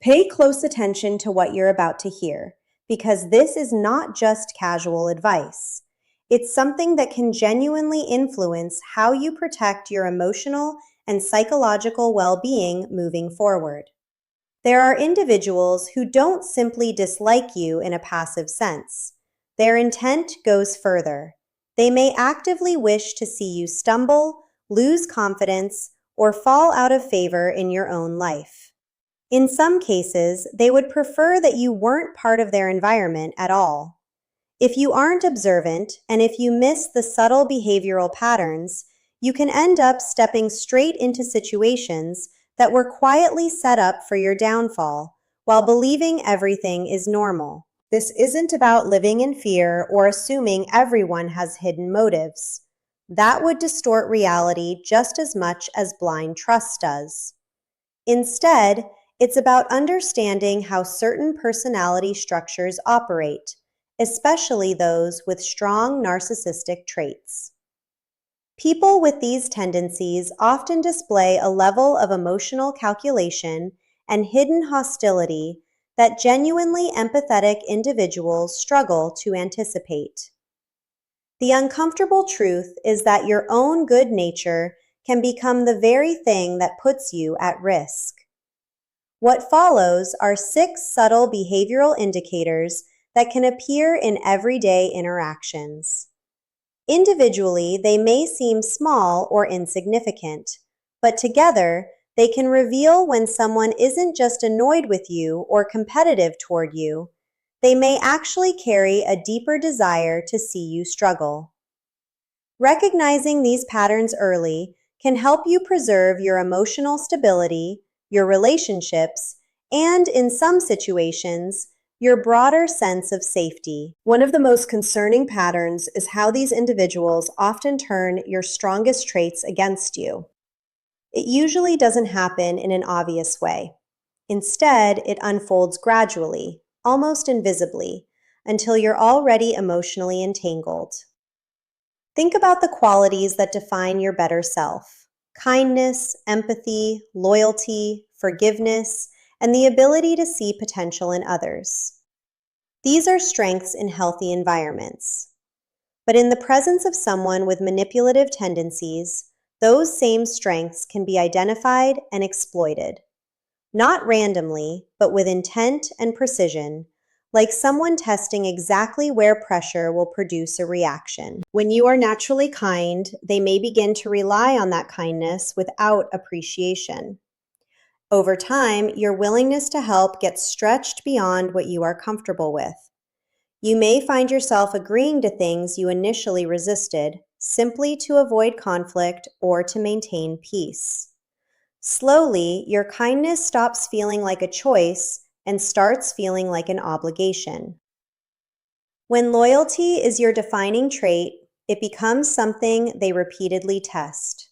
Pay close attention to what you're about to hear, because this is not just casual advice. It's something that can genuinely influence how you protect your emotional and psychological well-being moving forward. There are individuals who don't simply dislike you in a passive sense. Their intent goes further. They may actively wish to see you stumble, lose confidence, or fall out of favor in your own life. In some cases, they would prefer that you weren't part of their environment at all. If you aren't observant, and if you miss the subtle behavioral patterns, you can end up stepping straight into situations that were quietly set up for your downfall, while believing everything is normal. This isn't about living in fear or assuming everyone has hidden motives. That would distort reality just as much as blind trust does. Instead, it's about understanding how certain personality structures operate, especially those with strong narcissistic traits. People with these tendencies often display a level of emotional calculation and hidden hostility that genuinely empathetic individuals struggle to anticipate. The uncomfortable truth is that your own good nature can become the very thing that puts you at risk. What follows are 6 subtle behavioral indicators that can appear in everyday interactions. Individually, they may seem small or insignificant, but together, they can reveal when someone isn't just annoyed with you or competitive toward you. They may actually carry a deeper desire to see you struggle. Recognizing these patterns early can help you preserve your emotional stability, your relationships, and, in some situations, your broader sense of safety. One of the most concerning patterns is how these individuals often turn your strongest traits against you. It usually doesn't happen in an obvious way. Instead, it unfolds gradually, almost invisibly, until you're already emotionally entangled. Think about the qualities that define your better self: kindness, empathy, loyalty, forgiveness, and the ability to see potential in others. These are strengths in healthy environments. But in the presence of someone with manipulative tendencies, those same strengths can be identified and exploited. Not randomly, but with intent and precision, like someone testing exactly where pressure will produce a reaction. When you are naturally kind, they may begin to rely on that kindness without appreciation. Over time, your willingness to help gets stretched beyond what you are comfortable with. You may find yourself agreeing to things you initially resisted, simply to avoid conflict or to maintain peace. Slowly, your kindness stops feeling like a choice and starts feeling like an obligation. When loyalty is your defining trait, it becomes something they repeatedly test.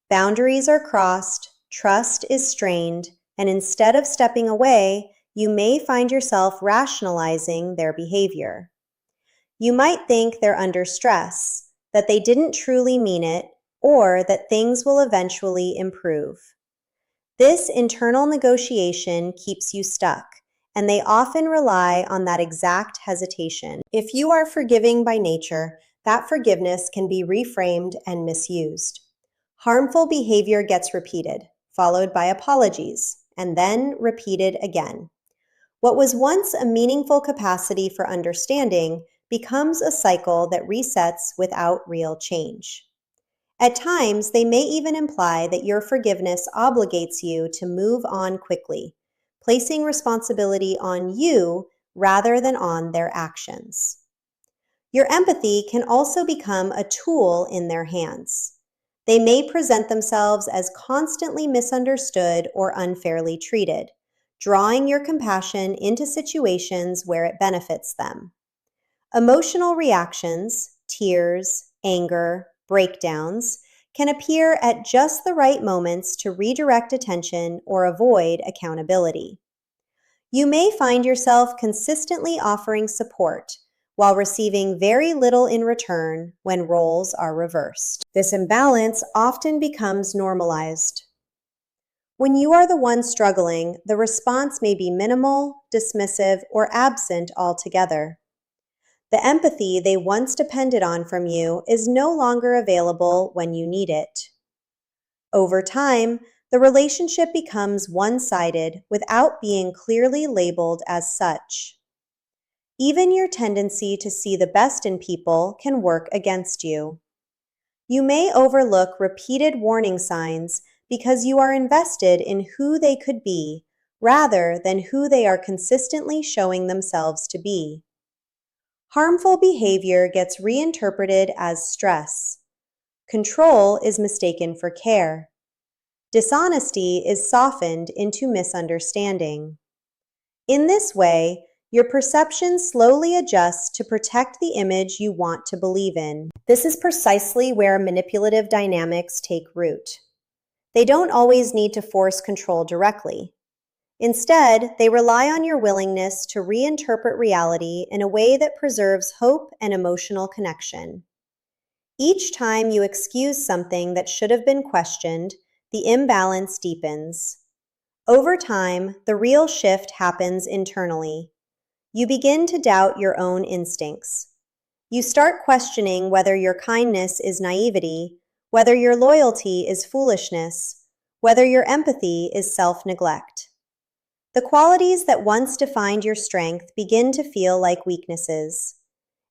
Boundaries are crossed, trust is strained, and instead of stepping away, you may find yourself rationalizing their behavior. You might think they're under stress, that they didn't truly mean it, or that things will eventually improve. This internal negotiation keeps you stuck, and they often rely on that exact hesitation. If you are forgiving by nature, that forgiveness can be reframed and misused. Harmful behavior gets repeated, followed by apologies, and then repeated again. What was once a meaningful capacity for understanding becomes a cycle that resets without real change. At times, they may even imply that your forgiveness obligates you to move on quickly, placing responsibility on you rather than on their actions. Your empathy can also become a tool in their hands. They may present themselves as constantly misunderstood or unfairly treated, drawing your compassion into situations where it benefits them. Emotional reactions, tears, anger, breakdowns, can appear at just the right moments to redirect attention or avoid accountability. You may find yourself consistently offering support while receiving very little in return when roles are reversed. This imbalance often becomes normalized. When you are the one struggling, the response may be minimal, dismissive, or absent altogether. The empathy they once depended on from you is no longer available when you need it. Over time, the relationship becomes one-sided without being clearly labeled as such. Even your tendency to see the best in people can work against you. You may overlook repeated warning signs because you are invested in who they could be rather than who they are consistently showing themselves to be. Harmful behavior gets reinterpreted as stress. Control is mistaken for care. Dishonesty is softened into misunderstanding. In this way, your perception slowly adjusts to protect the image you want to believe in. This is precisely where manipulative dynamics take root. They don't always need to force control directly. Instead, they rely on your willingness to reinterpret reality in a way that preserves hope and emotional connection. Each time you excuse something that should have been questioned, the imbalance deepens. Over time, the real shift happens internally. You begin to doubt your own instincts. You start questioning whether your kindness is naivety, whether your loyalty is foolishness, whether your empathy is self-neglect. The qualities that once defined your strength begin to feel like weaknesses.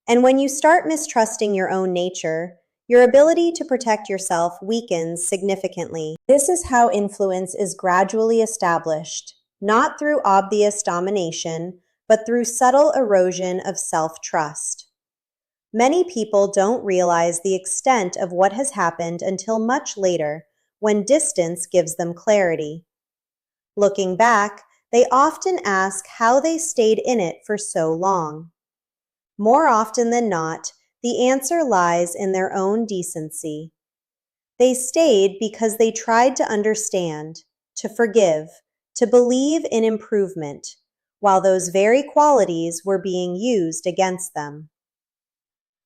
And when you start mistrusting your own nature, your ability to protect yourself weakens significantly. This is how influence is gradually established, not through obvious domination, but through subtle erosion of self-trust. Many people don't realize the extent of what has happened until much later, when distance gives them clarity. Looking back, they often ask how they stayed in it for so long. More often than not, the answer lies in their own decency. They stayed because they tried to understand, to forgive, to believe in improvement, while those very qualities were being used against them.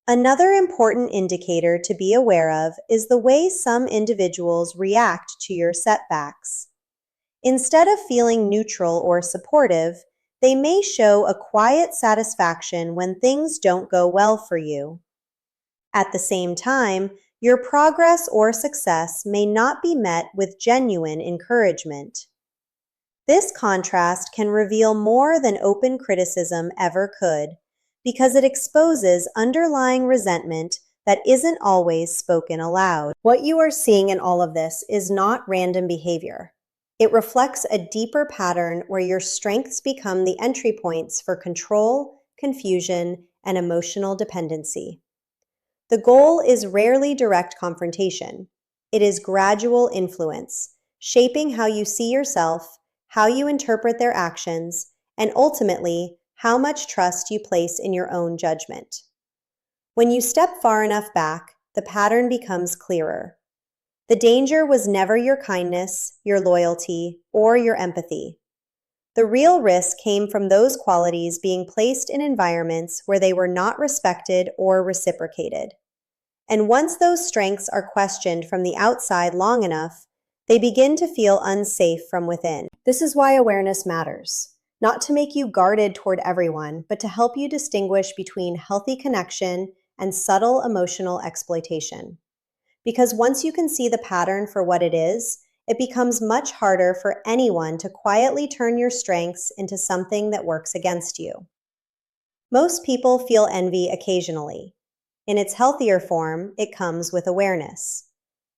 Another important indicator to be aware of is the way some individuals react to your setbacks. Instead of feeling neutral or supportive, they may show a quiet satisfaction when things don't go well for you. At the same time, your progress or success may not be met with genuine encouragement. This contrast can reveal more than open criticism ever could, because it exposes underlying resentment that isn't always spoken aloud. What you are seeing in all of this is not random behavior. It reflects a deeper pattern where your strengths become the entry points for control, confusion, and emotional dependency. The goal is rarely direct confrontation. It is gradual influence, shaping how you see yourself, how you interpret their actions, and ultimately, how much trust you place in your own judgment. When you step far enough back, the pattern becomes clearer. The danger was never your kindness, your loyalty, or your empathy. The real risk came from those qualities being placed in environments where they were not respected or reciprocated. And once those strengths are questioned from the outside long enough, they begin to feel unsafe from within. This is why awareness matters. Not to make you guarded toward everyone, but to help you distinguish between healthy connection and subtle emotional exploitation. Because once you can see the pattern for what it is, it becomes much harder for anyone to quietly turn your strengths into something that works against you. Most people feel envy occasionally. In its healthier form, it comes with awareness.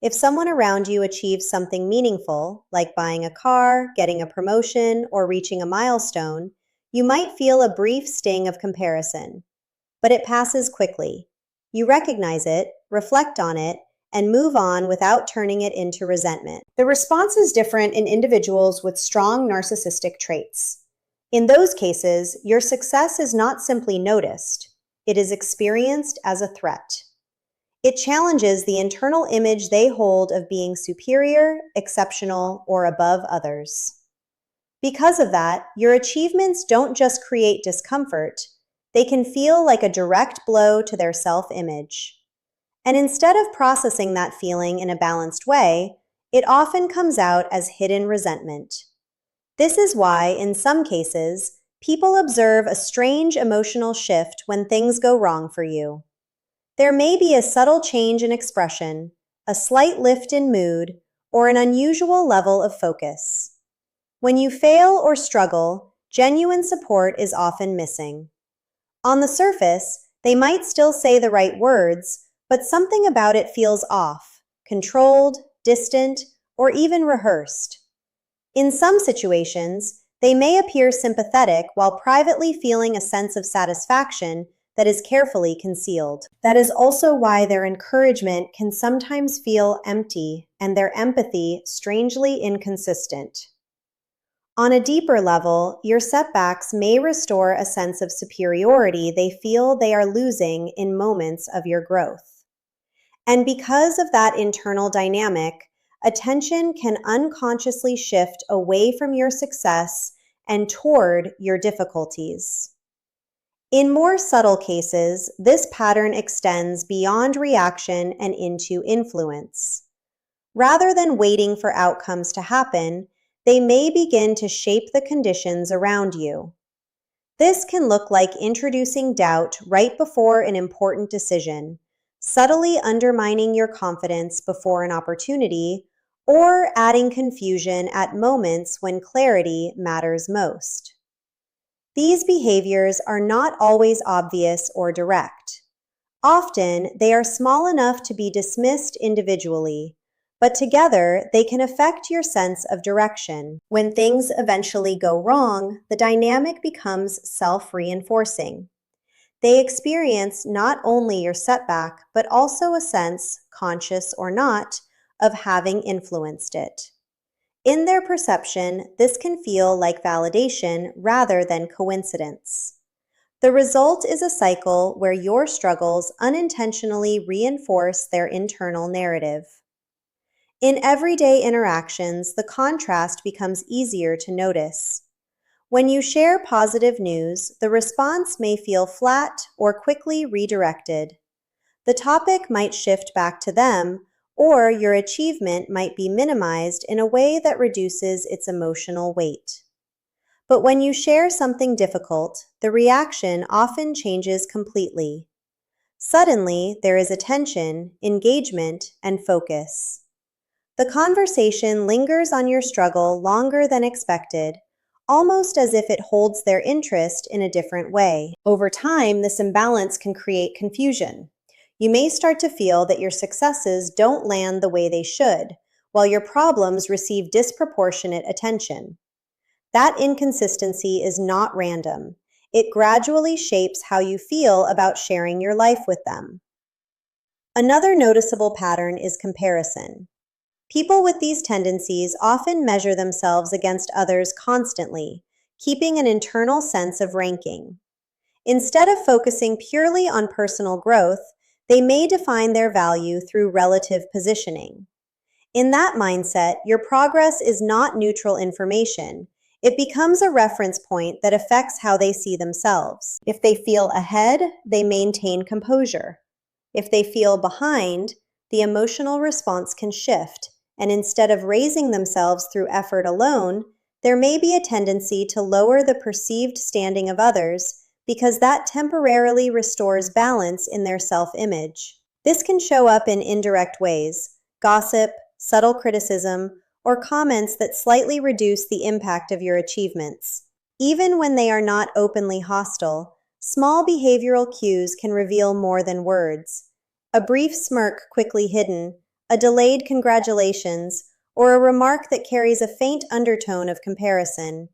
If someone around you achieves something meaningful, like buying a car, getting a promotion, or reaching a milestone, you might feel a brief sting of comparison. But it passes quickly. You recognize it, reflect on it, and move on without turning it into resentment. The response is different in individuals with strong narcissistic traits. In those cases, your success is not simply noticed. It is experienced as a threat. It challenges the internal image they hold of being superior, exceptional, or above others. Because of that, your achievements don't just create discomfort, they can feel like a direct blow to their self-image. And instead of processing that feeling in a balanced way, it often comes out as hidden resentment. This is why, in some cases, people observe a strange emotional shift when things go wrong for you. There may be a subtle change in expression, a slight lift in mood, or an unusual level of focus. When you fail or struggle, genuine support is often missing. On the surface, they might still say the right words, but something about it feels off, controlled, distant, or even rehearsed. In some situations, they may appear sympathetic while privately feeling a sense of satisfaction that is carefully concealed. That is also why their encouragement can sometimes feel empty and their empathy strangely inconsistent. On a deeper level, your setbacks may restore a sense of superiority they feel they are losing in moments of your growth. And because of that internal dynamic, attention can unconsciously shift away from your success and toward your difficulties. In more subtle cases, this pattern extends beyond reaction and into influence. Rather than waiting for outcomes to happen, they may begin to shape the conditions around you. This can look like introducing doubt right before an important decision, subtly undermining your confidence before an opportunity, or adding confusion at moments when clarity matters most. These behaviors are not always obvious or direct. Often, they are small enough to be dismissed individually, but together they can affect your sense of direction. When things eventually go wrong, the dynamic becomes self-reinforcing. They experience not only your setback, but also a sense, conscious or not, of having influenced it. In their perception, this can feel like validation rather than coincidence. The result is a cycle where your struggles unintentionally reinforce their internal narrative. In everyday interactions, the contrast becomes easier to notice. When you share positive news, the response may feel flat or quickly redirected. The topic might shift back to them, or your achievement might be minimized in a way that reduces its emotional weight. But when you share something difficult, the reaction often changes completely. Suddenly, there is attention, engagement, and focus. The conversation lingers on your struggle longer than expected, almost as if it holds their interest in a different way. Over time, this imbalance can create confusion. You may start to feel that your successes don't land the way they should, while your problems receive disproportionate attention. That inconsistency is not random. It gradually shapes how you feel about sharing your life with them. Another noticeable pattern is comparison. People with these tendencies often measure themselves against others constantly, keeping an internal sense of ranking. Instead of focusing purely on personal growth, they may define their value through relative positioning. In that mindset, your progress is not neutral information. It becomes a reference point that affects how they see themselves. If they feel ahead, they maintain composure. If they feel behind, the emotional response can shift, and instead of raising themselves through effort alone, there may be a tendency to lower the perceived standing of others because that temporarily restores balance in their self-image. This can show up in indirect ways: gossip, subtle criticism, or comments that slightly reduce the impact of your achievements. Even when they are not openly hostile, small behavioral cues can reveal more than words. A brief smirk quickly hidden, a delayed congratulations, or a remark that carries a faint undertone of comparison.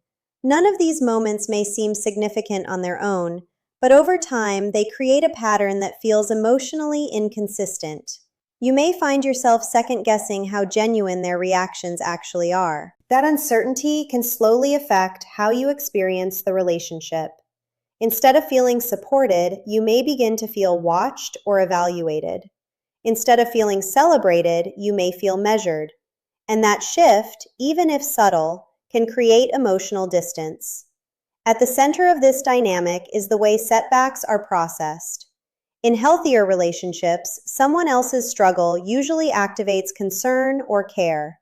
None of these moments may seem significant on their own, but over time they create a pattern that feels emotionally inconsistent. You may find yourself second-guessing how genuine their reactions actually are. That uncertainty can slowly affect how you experience the relationship. Instead of feeling supported, you may begin to feel watched or evaluated. Instead of feeling celebrated, you may feel measured. And that shift, even if subtle, can create emotional distance. At the center of this dynamic is the way setbacks are processed. In healthier relationships, someone else's struggle usually activates concern or care.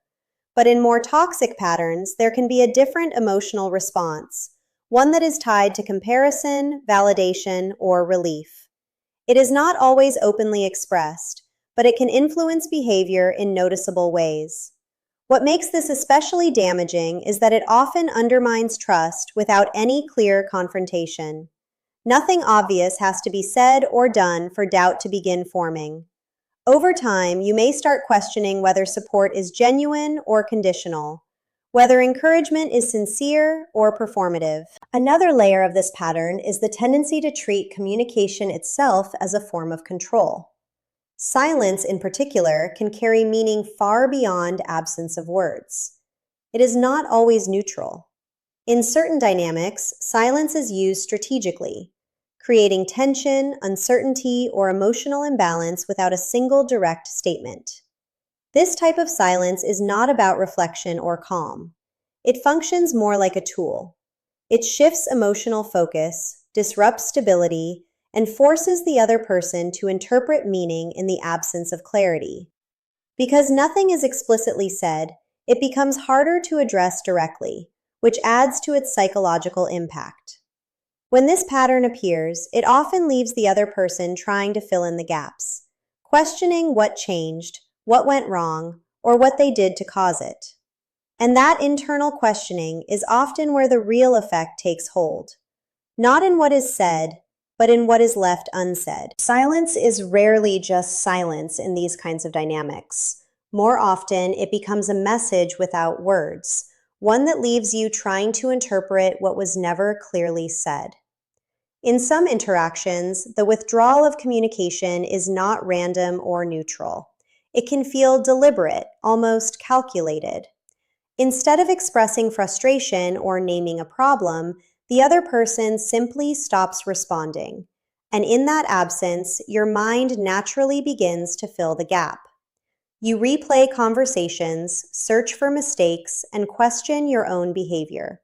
But in more toxic patterns, there can be a different emotional response, one that is tied to comparison, validation, or relief. It is not always openly expressed, but it can influence behavior in noticeable ways. What makes this especially damaging is that it often undermines trust without any clear confrontation. Nothing obvious has to be said or done for doubt to begin forming. Over time, you may start questioning whether support is genuine or conditional, whether encouragement is sincere or performative. Another layer of this pattern is the tendency to treat communication itself as a form of control. Silence, in particular, can carry meaning far beyond absence of words. It is not always neutral. In certain dynamics, silence is used strategically, creating tension, uncertainty, or emotional imbalance without a single direct statement. This type of silence is not about reflection or calm. It functions more like a tool. It shifts emotional focus, disrupts stability, and forces the other person to interpret meaning in the absence of clarity. Because nothing is explicitly said, it becomes harder to address directly, which adds to its psychological impact. When this pattern appears, it often leaves the other person trying to fill in the gaps, questioning what changed, what went wrong, or what they did to cause it. And that internal questioning is often where the real effect takes hold, not in what is said, but in what is left unsaid. Silence is rarely just silence in these kinds of dynamics. More often, it becomes a message without words, one that leaves you trying to interpret what was never clearly said. In some interactions, the withdrawal of communication is not random or neutral. It can feel deliberate, almost calculated. Instead of expressing frustration or naming a problem, the other person simply stops responding. And in that absence, your mind naturally begins to fill the gap. You replay conversations, search for mistakes, and question your own behavior.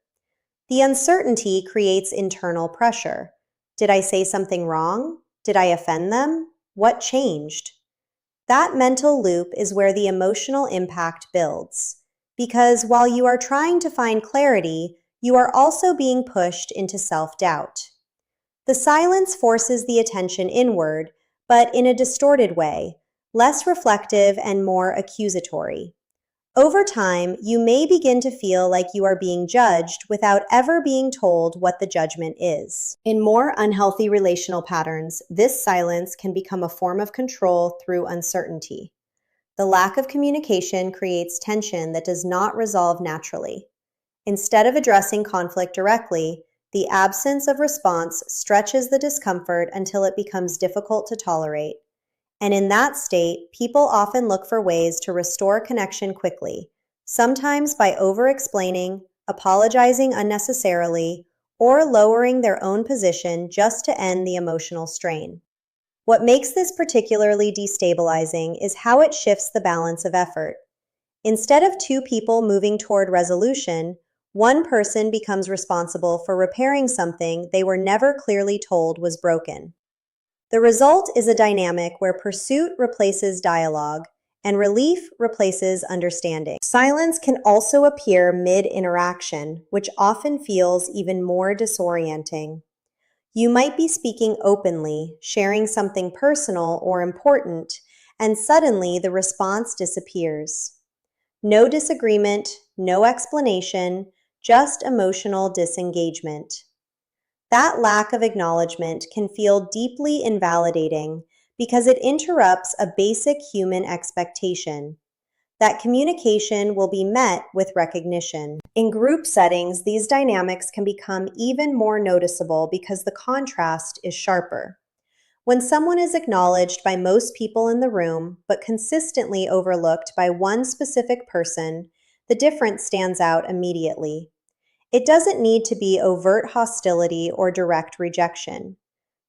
The uncertainty creates internal pressure. Did I say something wrong? Did I offend them? What changed? That mental loop is where the emotional impact builds. Because while you are trying to find clarity, you are also being pushed into self-doubt. The silence forces the attention inward, but in a distorted way, less reflective and more accusatory. Over time, you may begin to feel like you are being judged without ever being told what the judgment is. In more unhealthy relational patterns, this silence can become a form of control through uncertainty. The lack of communication creates tension that does not resolve naturally. Instead of addressing conflict directly, the absence of response stretches the discomfort until it becomes difficult to tolerate. And in that state, people often look for ways to restore connection quickly, sometimes by over-explaining, apologizing unnecessarily, or lowering their own position just to end the emotional strain. What makes this particularly destabilizing is how it shifts the balance of effort. Instead of two people moving toward resolution, one person becomes responsible for repairing something they were never clearly told was broken. The result is a dynamic where pursuit replaces dialogue and relief replaces understanding. Silence can also appear mid-interaction, which often feels even more disorienting. You might be speaking openly, sharing something personal or important, and suddenly the response disappears. No disagreement, no explanation, just emotional disengagement. That lack of acknowledgement can feel deeply invalidating because it interrupts a basic human expectation that communication will be met with recognition. In group settings, these dynamics can become even more noticeable because the contrast is sharper. When someone is acknowledged by most people in the room, but consistently overlooked by one specific person, the difference stands out immediately. It doesn't need to be overt hostility or direct rejection.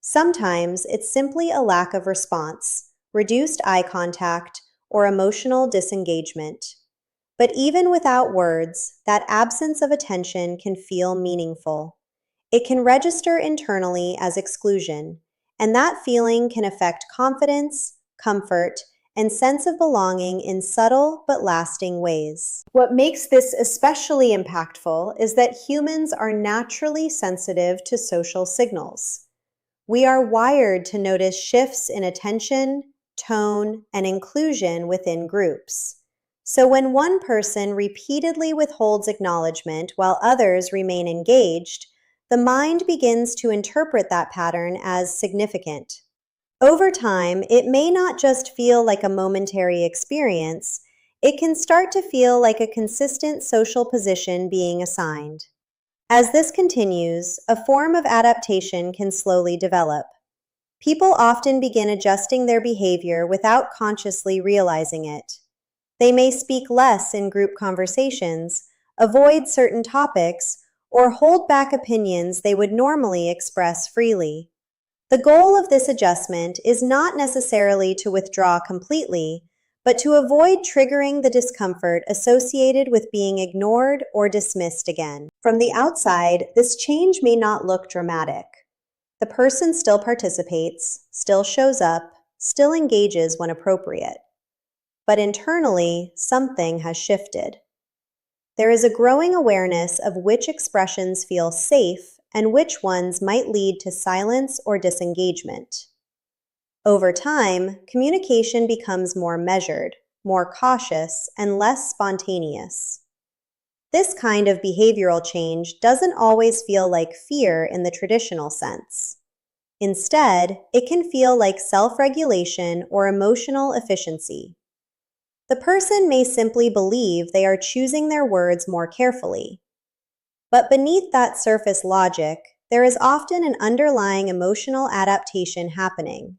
Sometimes it's simply a lack of response, reduced eye contact, or emotional disengagement. But even without words, that absence of attention can feel meaningful. It can register internally as exclusion, and that feeling can affect confidence, comfort, and sense of belonging in subtle but lasting ways. What makes this especially impactful is that humans are naturally sensitive to social signals. We are wired to notice shifts in attention, tone, and inclusion within groups. So when one person repeatedly withholds acknowledgement while others remain engaged, the mind begins to interpret that pattern as significant. Over time, it may not just feel like a momentary experience, it can start to feel like a consistent social position being assigned. As this continues, a form of adaptation can slowly develop. People often begin adjusting their behavior without consciously realizing it. They may speak less in group conversations, avoid certain topics, or hold back opinions they would normally express freely. The goal of this adjustment is not necessarily to withdraw completely, but to avoid triggering the discomfort associated with being ignored or dismissed again. From the outside, this change may not look dramatic. The person still participates, still shows up, still engages when appropriate. But internally, something has shifted. There is a growing awareness of which expressions feel safe and which ones might lead to silence or disengagement. Over time, communication becomes more measured, more cautious, and less spontaneous. This kind of behavioral change doesn't always feel like fear in the traditional sense. Instead, it can feel like self-regulation or emotional efficiency. The person may simply believe they are choosing their words more carefully. But beneath that surface logic, there is often an underlying emotional adaptation happening,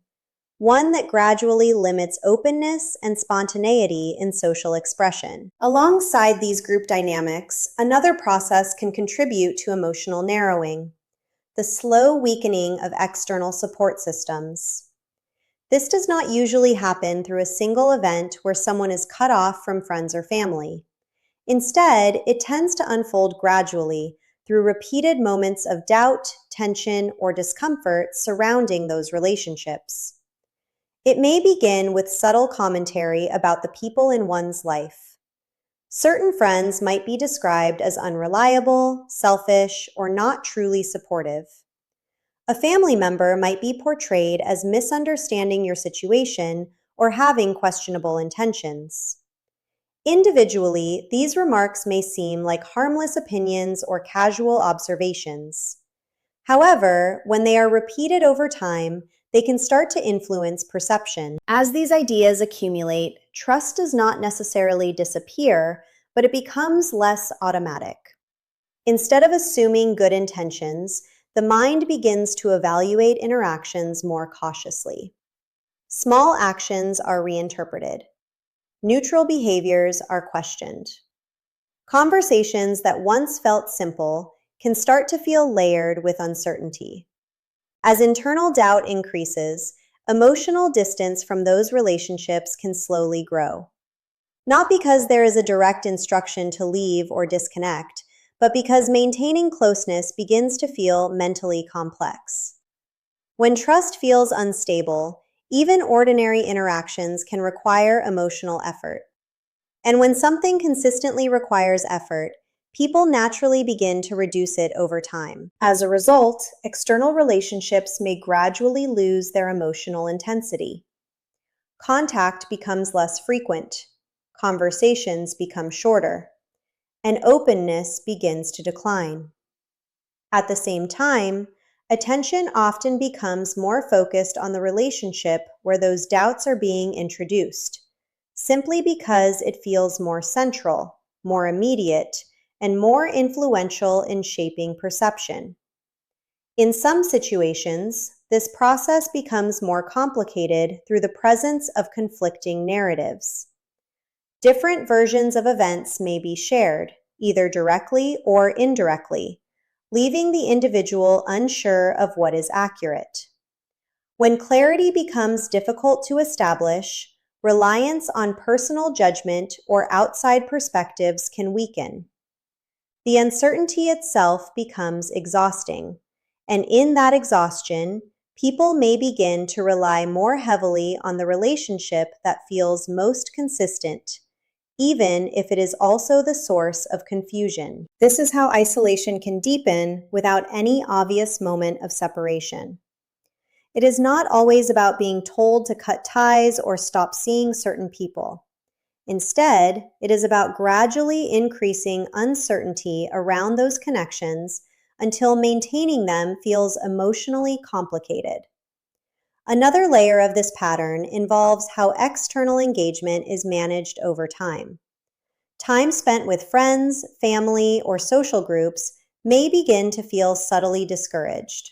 one that gradually limits openness and spontaneity in social expression. Alongside these group dynamics, another process can contribute to emotional narrowing: the slow weakening of external support systems. This does not usually happen through a single event where someone is cut off from friends or family. Instead, it tends to unfold gradually through repeated moments of doubt, tension, or discomfort surrounding those relationships. It may begin with subtle commentary about the people in one's life. Certain friends might be described as unreliable, selfish, or not truly supportive. A family member might be portrayed as misunderstanding your situation or having questionable intentions. Individually, these remarks may seem like harmless opinions or casual observations. However, when they are repeated over time, they can start to influence perception. As these ideas accumulate, trust does not necessarily disappear, but it becomes less automatic. Instead of assuming good intentions, the mind begins to evaluate interactions more cautiously. Small actions are reinterpreted. Neutral behaviors are questioned. Conversations that once felt simple can start to feel layered with uncertainty. As internal doubt increases, emotional distance from those relationships can slowly grow. Not because there is a direct instruction to leave or disconnect, but because maintaining closeness begins to feel mentally complex. When trust feels unstable, even ordinary interactions can require emotional effort. And when something consistently requires effort, people naturally begin to reduce it over time. As a result, external relationships may gradually lose their emotional intensity. Contact becomes less frequent, conversations become shorter, and openness begins to decline. At the same time, attention often becomes more focused on the relationship where those doubts are being introduced, simply because it feels more central, more immediate, and more influential in shaping perception. In some situations, this process becomes more complicated through the presence of conflicting narratives. Different versions of events may be shared, either directly or indirectly, leaving the individual unsure of what is accurate. When clarity becomes difficult to establish, reliance on personal judgment or outside perspectives can weaken. The uncertainty itself becomes exhausting, and in that exhaustion, people may begin to rely more heavily on the relationship that feels most consistent, even if it is also the source of confusion. This is how isolation can deepen without any obvious moment of separation. It is not always about being told to cut ties or stop seeing certain people. Instead, it is about gradually increasing uncertainty around those connections until maintaining them feels emotionally complicated. Another layer of this pattern involves how external engagement is managed over time. Time spent with friends, family, or social groups may begin to feel subtly discouraged.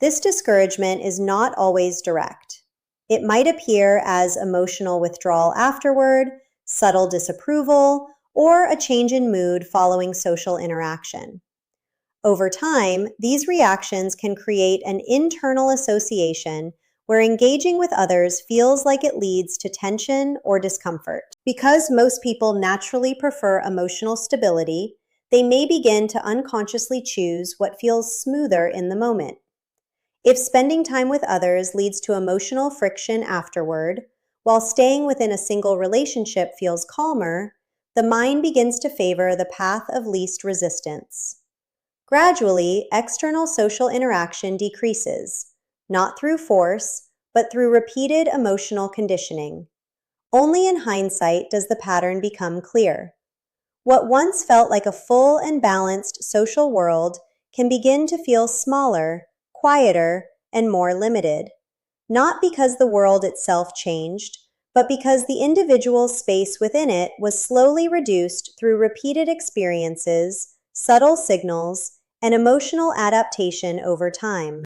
This discouragement is not always direct. It might appear as emotional withdrawal afterward, subtle disapproval, or a change in mood following social interaction. Over time, these reactions can create an internal association where engaging with others feels like it leads to tension or discomfort. Because most people naturally prefer emotional stability, they may begin to unconsciously choose what feels smoother in the moment. If spending time with others leads to emotional friction afterward, while staying within a single relationship feels calmer, the mind begins to favor the path of least resistance. Gradually, external social interaction decreases, not through force, but through repeated emotional conditioning. Only in hindsight does the pattern become clear. What once felt like a full and balanced social world can begin to feel smaller, quieter, and more limited, not because the world itself changed, but because the individual's space within it was slowly reduced through repeated experiences, subtle signals, and emotional adaptation over time.